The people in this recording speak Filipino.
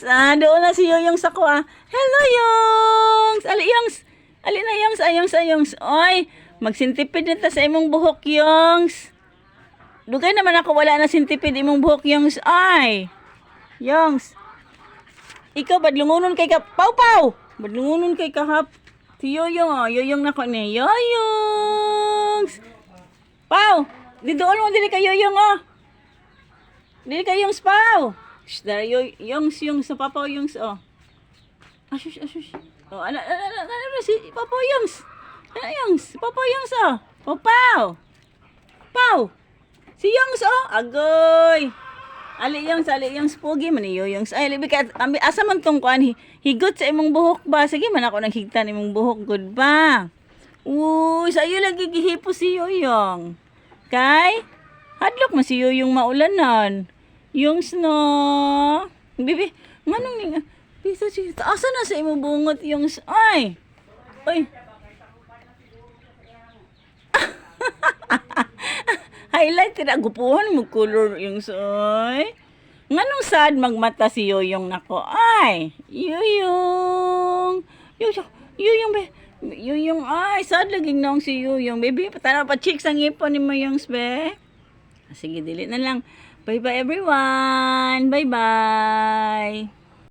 Doon na si Yoyong sa kuha. Hello, Yongs! Ali, Yongs! Ali na, Yongs. Ayongs, ayongs. Oy, magsintipid na ta sa imong buhok, Yongs. Dugay naman ako wala na sintipid imong buhok, Yongs. Ay! Yongs! Ikaw, badlungunon kay ka... Pau, pau! Badlungunon kay kahap. Si Yoyong, oh. Yoyong na ko ni. Yoyongs! Pau! Di doon mo, dili ka Yoyong, oh. Dili ka Yongs, pau! Shh, there, Yongs, Yongs, sa Papa Yongs, oh. Ashush, ashush. Oh, ano, si Papa Yongs. Ano, Yongs? Papa Yongs, oh. Oh, Pau. Pau. Si Yongs, oh. Agoy. Ali Yongs, pogi man ni Yongs. Ay, libi ka, asa man tong kuan, higot sa imong buhok ba? Sige man ako naghigtan imong buhok, good ba? Uy, sa'yo lagi gihipo si Yoyong. Kay, hadlok man si Yoyong maulanan. Yongs no. Bibi, manong ni bisa si asa na sa imo bungot Yongs. Ay. Oy. Highlight tira gupuhan mo color Yongs oy. Nganong sad magmata si Yoyong nako. Ay, Yoyong. Yoyong be. Yoyong ay sad laging nong si Yoyong. Baby, patara pa cheeks ang ipon ni mo Yongs be. Sige, dili na lang. Bye-bye everyone. Bye-bye.